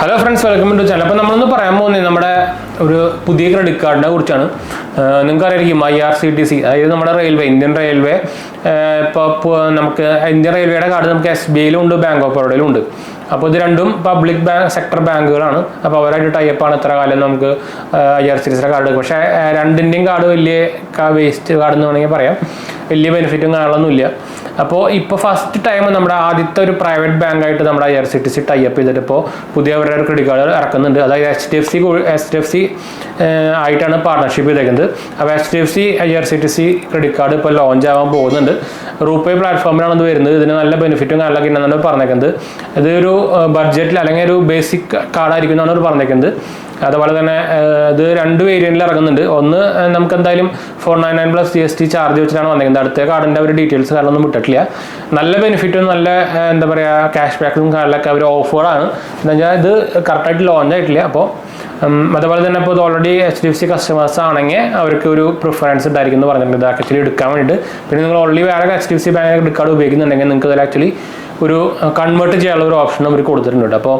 Hello friends, welcome to the channel. Now, we will talk about the new credit card. IRCTC, railway, Indian Railway. Indian Railway card SBI Bank of Baroda. അപ്പോൾ ഇത് രണ്ടും public sector ബാങ്കുകളാണ്. അപ്പോൾ അവരായിട്ട് tie up ആണ് എത്ര കാലം നമുക്ക് IRCTC card. പക്ഷേ രണ്ടിൻ്റെയും കാർഡ് വലിയ വേസ്റ്റ് കാർഡ് എന്ന് വേണമെങ്കിൽ പറയാം. വലിയ ബെനിഫിറ്റും കാണാനൊന്നുമില്ല. അപ്പോൾ ഇപ്പോൾ ഫസ്റ്റ് ടൈം നമ്മുടെ ആദ്യത്തെ ഒരു പ്രൈവറ്റ് ബാങ്കായിട്ട് നമ്മുടെ IRCTC ടൈ അപ്പ് ചെയ്തിട്ട് ഇപ്പോൾ പുതിയ അവരുടെ ക്രെഡിറ്റ് കാർഡ് ഇറക്കുന്നുണ്ട്. അതായത് HDFC ആയിട്ടാണ് പാർട്ണർഷിപ്പ് ചെയ്തേക്കുന്നത്. അപ്പോൾ HDFC IRCTC ക്രെഡിറ്റ് കാർഡ് ഇപ്പോൾ ലോഞ്ച് ആവാൻ പോകുന്നുണ്ട്. റൂപേ പ്ലാറ്റ്ഫോമിലാണ് ഇത് വരുന്നത്. ഇതിന് നല്ല ബെനിഫിറ്റും കാര്യങ്ങളൊക്കെ ഉണ്ടെന്നാണ് പറഞ്ഞേക്കുന്നത്. ഇതൊരു ബഡ്ജറ്റിൽ അല്ലെങ്കിൽ ഒരു ബേസിക് കാർഡായിരിക്കും എന്നാണ് അവർ പറഞ്ഞേക്കുന്നത്. അതുപോലെ തന്നെ ഇത് രണ്ട് വേരിയൻറ്റിൽ ഇറങ്ങുന്നുണ്ട്. ഒന്ന് നമുക്ക് എന്തായാലും 499 പ്ലസ് GST ചാർജ് വെച്ചിട്ടാണ് വന്നിരിക്കുന്നത്. അടുത്ത കാർഡിൻ്റെ ഒരു ഡീറ്റെയിൽസ് കാര്യങ്ങളൊന്നും വിട്ടിട്ടില്ല. നല്ല ബെനിഫിറ്റും നല്ല എന്താ പറയുക ക്യാഷ് ബാക്കും കാര്യങ്ങളൊക്കെ അവർ ഓഫറാണ്. എന്ന് വെച്ചാൽ ഇത് കറക്റ്റായിട്ട് ലോഞ്ച് ആയിട്ടില്ല. അപ്പോൾ അതുപോലെ തന്നെ ഇപ്പോൾ ഇത് ഓൾറെഡി HDFC കസ്റ്റമേഴ്സ് ആണെങ്കിൽ അവർക്ക് ഒരു പ്രിഫറൻസ് ഉണ്ടായിരിക്കും എന്ന് പറഞ്ഞിട്ടുണ്ട് ഇത് ആക്ച്വലി എടുക്കാൻ വേണ്ടിയിട്ട്. പിന്നെ നിങ്ങൾ ഓൾറെഡി വേറെ HDFC ബാങ്ക് ക്രെഡിറ്റ് കാർഡ് ഉപയോഗിക്കുന്നുണ്ടെങ്കിൽ നിങ്ങൾക്ക് ഇതിൽ ആക്ച്വലി ഒരു കൺവേർട്ട് ചെയ്യാനുള്ള ഒരു ഓപ്ഷൻ അവർ കൊടുത്തിട്ടുണ്ട്. അപ്പോൾ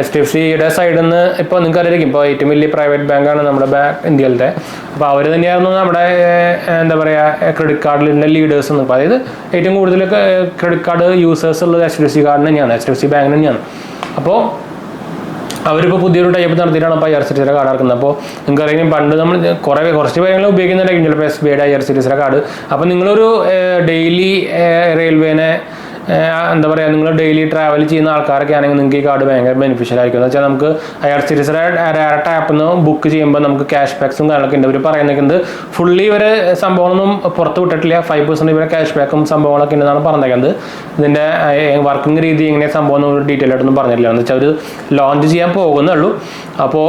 HDFCയുടെ സൈഡിൽ നിന്ന് ഇപ്പോൾ നിങ്ങൾക്ക് അറിയാം, ഇപ്പോൾ ഏറ്റവും വലിയ പ്രൈവറ്റ് ബാങ്കാണ് നമ്മുടെ ഇന്ത്യയിലത്തെ. അപ്പോൾ അവർ തന്നെയായിരുന്നു നമ്മുടെ എന്താ പറയുക ക്രെഡിറ്റ് കാർഡിലെ ലീഡേഴ്സ് എന്ന്. അതായത് ഏറ്റവും കൂടുതൽ ക്രെഡിറ്റ് കാർഡ് യൂസേഴ്സ് ഉള്ളത് HDFC കാർഡിന് തന്നെയാണ്, HDFC ബാങ്കിന് തന്നെയാണ്. അപ്പോൾ അവരിപ്പോൾ പുതിയൊരു ടൈപ്പ് നടത്തിയിട്ടാണ് ഇപ്പോൾ IRCTCയുടെ കാർഡ് ഇറക്കുന്നത്. അപ്പോൾ നിങ്ങൾക്കറിയാം പണ്ട് നമ്മൾ കുറച്ച് പേരെങ്കിലും ഉപയോഗിക്കുന്നുണ്ടായിരിക്കും ചിലപ്പോൾ SBIയുടെ IRCTCയുടെ കാർഡ്. അപ്പോൾ നിങ്ങളൊരു ഡെയിലി റെയിൽവേനെ എന്താ പറയുക നിങ്ങൾ ഡെയിലി ട്രാവൽ ചെയ്യുന്ന ആൾക്കാരൊക്കെ ആണെങ്കിൽ നിങ്ങൾക്ക് ഈ കാർഡ് ഭയങ്കര ബെനിഫിഷ്യൽ ആയിരിക്കും. എന്ന് വെച്ചാൽ നമുക്ക് IRCTCയുടെ ഡയറക്റ്റ് ആപ്പിൽ നിന്ന് ബുക്ക് ചെയ്യുമ്പോൾ നമുക്ക് ക്യാഷ് ബാക്സും കാര്യങ്ങളൊക്കെ ഉണ്ട്. ഇവർ പറയുന്നത് ഫുള്ളി ഇവർ സംഭവങ്ങളൊന്നും പുറത്ത് വിട്ടിട്ടില്ല. 5% ഇവരെ ക്യാഷ് ബാക്കും സംഭവങ്ങളൊക്കെ ഉണ്ടെന്നാണ് പറഞ്ഞേക്കുന്നത്. ഇതിൻ്റെ വർക്കിംഗ് രീതി എങ്ങനെ സംഭവം ഒരു ഡീറ്റെയിൽ ആയിട്ടൊന്നും പറഞ്ഞിട്ടില്ല. എന്ന് വെച്ചാൽ അവർ ലോഞ്ച് ചെയ്യാൻ പോകുന്നേ ഉള്ളൂ. അപ്പോൾ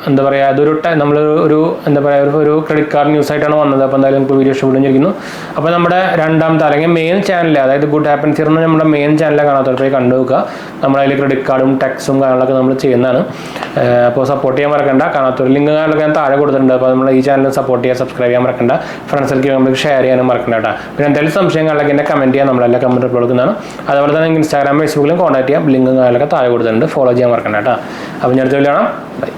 എന്താ പറയുക അതൊരു നമ്മൾ എന്താ പറയുക ഒരു ക്രെഡിറ്റ് കാർഡ് ന്യൂസ് ആയിട്ടാണ് വന്നത്. അപ്പോൾ എന്തായാലും നമുക്ക് വീഡിയോ ഇഷ്ടപ്പെട്ടിരിക്കുന്നു. അപ്പോൾ നമ്മുടെ രണ്ടാമത്തെ അല്ലെങ്കിൽ മെയിൻ ചാനൽ അതായത് 𝙑𝙑 നമ്മുടെ മെയിൻ ചാനലിൽ കാണാത്തവർ പോയി കണ്ടു നോക്കുക. നമ്മളതിൽ ക്രെഡിറ്റ് കാർഡും ടാക്സും കാര്യങ്ങളൊക്കെ നമ്മൾ ചെയ്യുന്നതാണ്. അപ്പോൾ സപ്പോർട്ട് ചെയ്യാൻ മറക്കണ്ട. കാണാത്തവർ ലിങ്ക് കാര്യങ്ങളൊക്കെ ഞാൻ താഴെ കൊടുത്തിട്ടുണ്ട്. അപ്പോൾ നമ്മൾ ഈ ചാനൽ സപ്പോർട്ട് ചെയ്യാൻ സബ്സ്ക്രൈബ് ചെയ്യാൻ മറക്കണ്ട. ഫ്രണ്ട്സിലേക്ക് നമുക്ക് ഷെയർ ചെയ്യാനും മറക്കണ്ട കേട്ടോ. പിന്നെ എന്തെങ്കിലും സംശയങ്ങളിലൊക്കെ എന്നെ കമൻറ്റ് ചെയ്യാൻ നമ്മളെല്ലാം കമൻറ്റ് കൊടുക്കുന്നതാണ്. അതുപോലെ തന്നെ ഇൻസ്റ്റാഗ്രാം ഫേസ്ബുക്കിലും കോൺടാക്ട് ചെയ്യാം. ലിങ്ക് കാര്യങ്ങളൊക്കെ താഴെ കൊടുത്തിട്ടുണ്ട്. ഫോളോ ചെയ്യാൻ മറക്കണ്ട കേട്ടോ. അപ്പോൾ ഞാൻ അടുത്ത വീഡിയോ കാണാം. ബൈ.